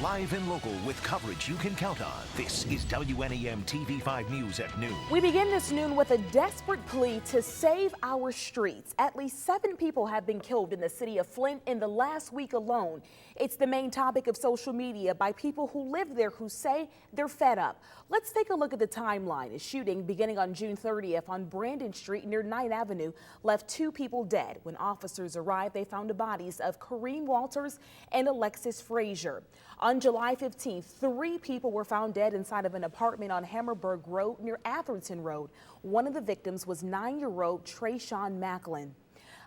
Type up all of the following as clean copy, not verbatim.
live and local with coverage you can count on. This is WNEM TV5 News at noon. We begin this noon with a desperate plea to save our streets. At least 7 people have been killed in the city of Flint in the last week alone. It's the main topic of social media by people who live there who say they're fed up. Let's take a look at the timeline. A shooting beginning on June 30th on Brandon Street near 9th Avenue left 2 people dead. When officers arrived, they found the bodies of Kareem Walters and Alexis Frazier. On July 15th, 3 people were found dead inside of an apartment on Hammerberg Road near Atherton Road. One of the victims was 9-year-old Trayshawn Macklin.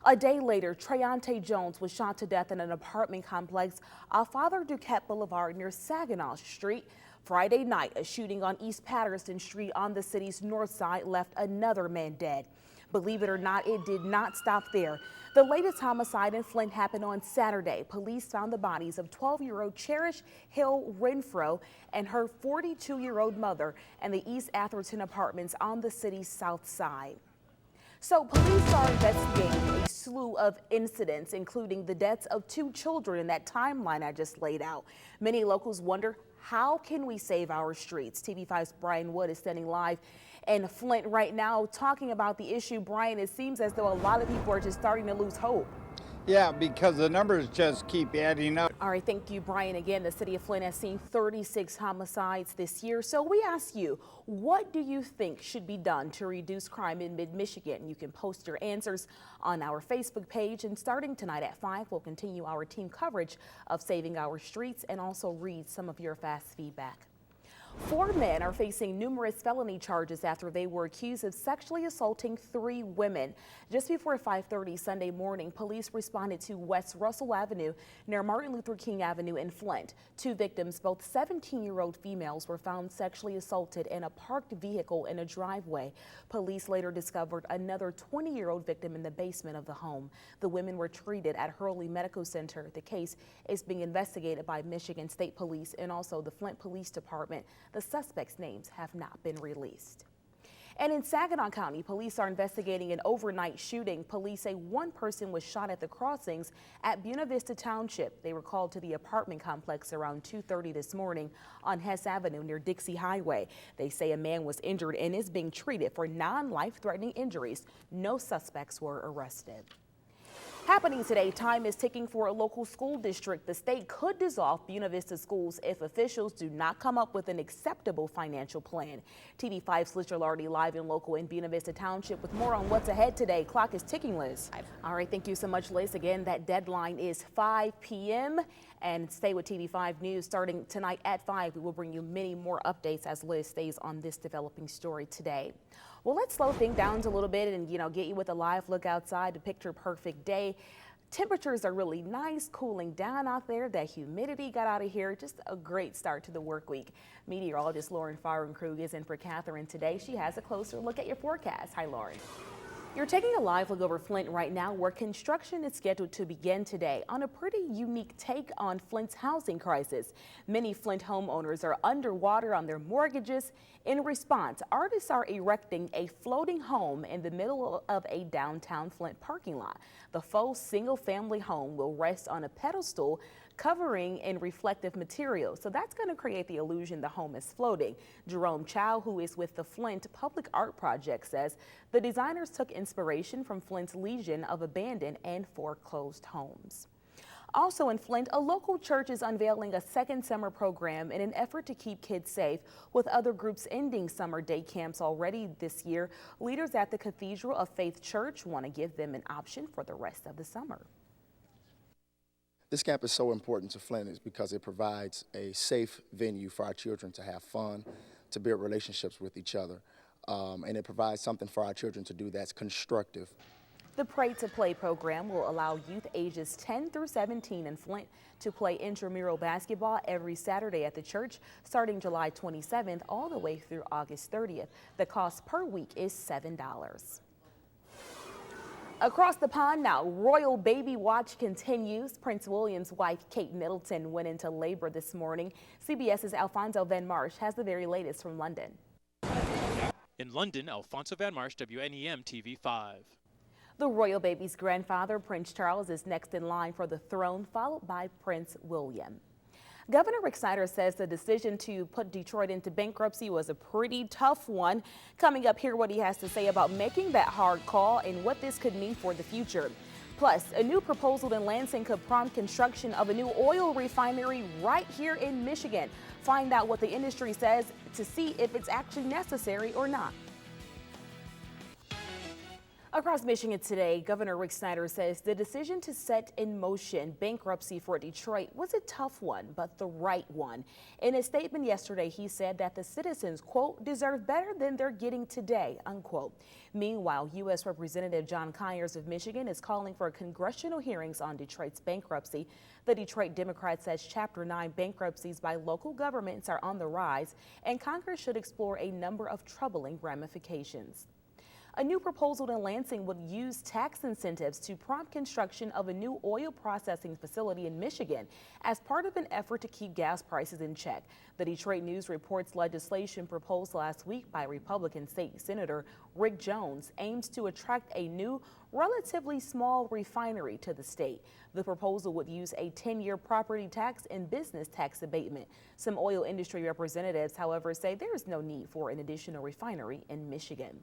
A day later, Trayante Jones was shot to death in an apartment complex off Father Duquette Boulevard near Saginaw Street. Friday night, a shooting on East Patterson Street on the city's north side left another man dead. Believe it or not, it did not stop there. The latest homicide in Flint happened on Saturday. Police found the bodies of 12-year-old Cherish Hill Renfro and her 42-year-old mother in the East Atherton apartments on the city's south side. So police are investigating a slew of incidents, including the deaths of 2 children in that timeline I just laid out. Many locals wonder, how can we save our streets? TV5's Brian Wood is standing live in Flint right now talking about the issue. Brian, it seems as though a lot of people are just starting to lose hope. Yeah, because the numbers just keep adding up. All right, thank you, Brian. Again, the city of Flint has seen 36 homicides this year. So we ask you, what do you think should be done to reduce crime in mid-Michigan? You can post your answers on our Facebook page. And starting tonight at 5, we'll continue our team coverage of saving our streets and also read some of your fast feedback. 4 men are facing numerous felony charges after they were accused of sexually assaulting 3 women. Just before 5:30 Sunday morning, police responded to West Russell Avenue near Martin Luther King Avenue in Flint. 2 victims, both 17-year-old females, were found sexually assaulted in a parked vehicle in a driveway. Police later discovered another 20-year-old victim in the basement of the home. The women were treated at Hurley Medical Center. The case is being investigated by Michigan State Police and also the Flint Police Department. The suspects' names have not been released. And in Saginaw County, police are investigating an overnight shooting. Police say 1 person was shot at the crossings at Buena Vista Township. They were called to the apartment complex around 2:30 this morning on Hess Avenue near Dixie Highway. They say a man was injured and is being treated for non-life-threatening injuries. No suspects were arrested. Happening today, time is ticking for a local school district. The state could dissolve Buena Vista schools if officials do not come up with an acceptable financial plan. TV5's Liz Gilardi live and local in Buena Vista Township with more on what's ahead today. Clock is ticking, Liz. All right, thank you so much, Liz. Again, that deadline is 5 p.m. And stay with TV5 News starting tonight at 5. We will bring you many more updates as Liz stays on this developing story today. Well, let's slow things down a little bit and, get you with a live look outside to picture a perfect day. Temperatures are really nice, cooling down out there. That humidity got out of here. Just a great start to the work week. Meteorologist Lauren Fahrenkrug is in for Catherine today. She has a closer look at your forecast. Hi, Lauren. You're taking a live look over Flint right now, where construction is scheduled to begin today on a pretty unique take on Flint's housing crisis. Many Flint homeowners are underwater on their mortgages. In response, artists are erecting a floating home in the middle of a downtown Flint parking lot. The faux single-family home will rest on a pedestal covering in reflective material. So that's going to create the illusion the home is floating. Jerome Chow, who is with the Flint Public Art Project, says the designers took inspiration from Flint's legion of abandoned and foreclosed homes. Also in Flint, a local church is unveiling a second summer program in an effort to keep kids safe, with other groups ending summer day camps already this year. Leaders at the Cathedral of Faith Church want to give them an option for the rest of the summer. This camp is so important to Flint is because it provides a safe venue for our children to have fun, to build relationships with each other, and it provides something for our children to do that's constructive. The Pray to Play program will allow youth ages 10 through 17 in Flint to play intramural basketball every Saturday at the church, starting July 27th all the way through August 30th. The cost per week is $7. Across the pond now, royal baby watch continues. Prince William's wife, Kate Middleton, went into labor this morning. CBS's Alfonso Van Marsh has the very latest from London. In London, Alfonso Van Marsh, WNEM TV5. The royal baby's grandfather, Prince Charles, is next in line for the throne, followed by Prince William. Governor Rick Snyder says the decision to put Detroit into bankruptcy was a pretty tough one. Coming up, hear what he has to say about making that hard call and what this could mean for the future. Plus, a new proposal in Lansing could prompt construction of a new oil refinery right here in Michigan. Find out what the industry says to see if it's actually necessary or not. Across Michigan today, Governor Rick Snyder says the decision to set in motion bankruptcy for Detroit was a tough one, but the right one. In a statement yesterday, he said that the citizens, quote, deserve better than they're getting today, unquote. Meanwhile, U.S. Representative John Conyers of Michigan is calling for congressional hearings on Detroit's bankruptcy. The Detroit Democrat says Chapter 9 bankruptcies by local governments are on the rise, and Congress should explore a number of troubling ramifications. A new proposal in Lansing would use tax incentives to prompt construction of a new oil processing facility in Michigan as part of an effort to keep gas prices in check. The Detroit News reports legislation proposed last week by Republican State Senator Rick Jones aims to attract a new, relatively small refinery to the state. The proposal would use a 10-year property tax and business tax abatement. Some oil industry representatives, however, say there is no need for an additional refinery in Michigan.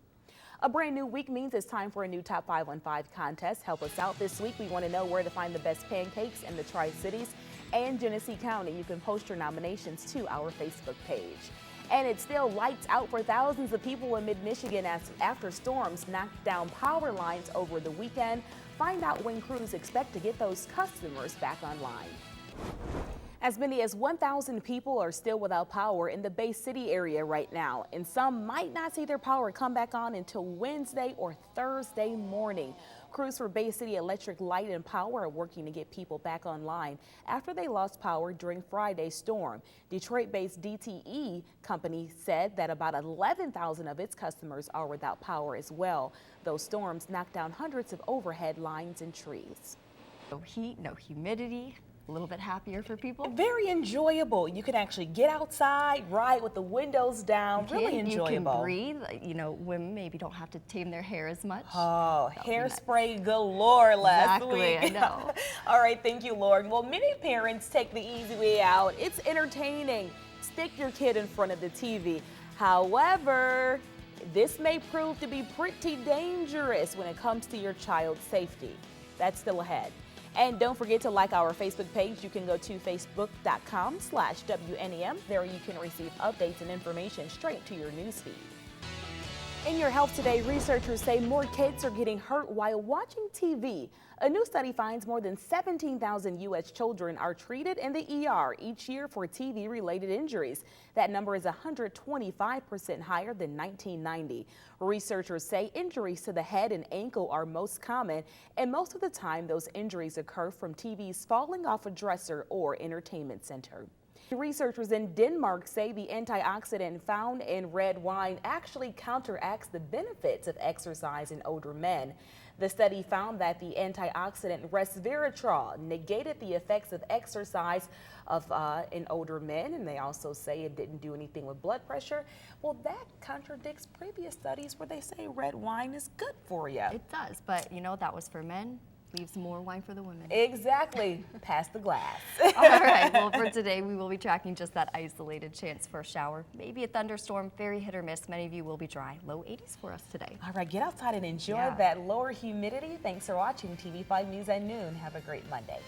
A brand new week means it's time for a new Top 5 on 5 contest. Help us out this week. We want to know where to find the best pancakes in the Tri-Cities and Genesee County. You can post your nominations to our Facebook page. And it's still lights out for thousands of people in mid-Michigan after storms knocked down power lines over the weekend. Find out when crews expect to get those customers back online. As many as 1,000 people are still without power in the Bay City area right now, and some might not see their power come back on until Wednesday or Thursday morning. Crews for Bay City Electric Light and Power are working to get people back online after they lost power during Friday's storm. Detroit-based DTE company said that about 11,000 of its customers are without power as well. Those storms knocked down hundreds of overhead lines and trees. No heat, no humidity. A little bit happier for people. Very enjoyable. You can actually get outside, ride with the windows down. Really enjoyable. You can breathe. You know, women maybe don't have to tame their hair as much. Oh, hairspray galore last week. I know. All right, thank you, Lord. Well, many parents take the easy way out. It's entertaining. Stick your kid in front of the TV. However, this may prove to be pretty dangerous when it comes to your child's safety. That's still ahead. And don't forget to like our Facebook page. You can go to facebook.com/WNEM. There you can receive updates and information straight to your newsfeed. In your health today, researchers say more kids are getting hurt while watching TV. A new study finds more than 17,000 U.S. children are treated in the ER each year for TV-related injuries. That number is 125% higher than 1990. Researchers say injuries to the head and ankle are most common, and most of the time those injuries occur from TVs falling off a dresser or entertainment center. Researchers in Denmark say the antioxidant found in red wine actually counteracts the benefits of exercise in older men. The study found that the antioxidant resveratrol negated the effects of exercise in older men, and they also say it didn't do anything with blood pressure. Well, that contradicts previous studies where they say red wine is good for you. It does, but you know, that was for men. Leaves more wine for the women. Exactly. Pass the glass. All right, well, for today, we will be tracking just that isolated chance for a shower. Maybe a thunderstorm, very hit or miss. Many of you will be dry. Low 80s for us today. All right, get outside and enjoy that lower humidity. Thanks for watching TV5 News at Noon. Have a great Monday.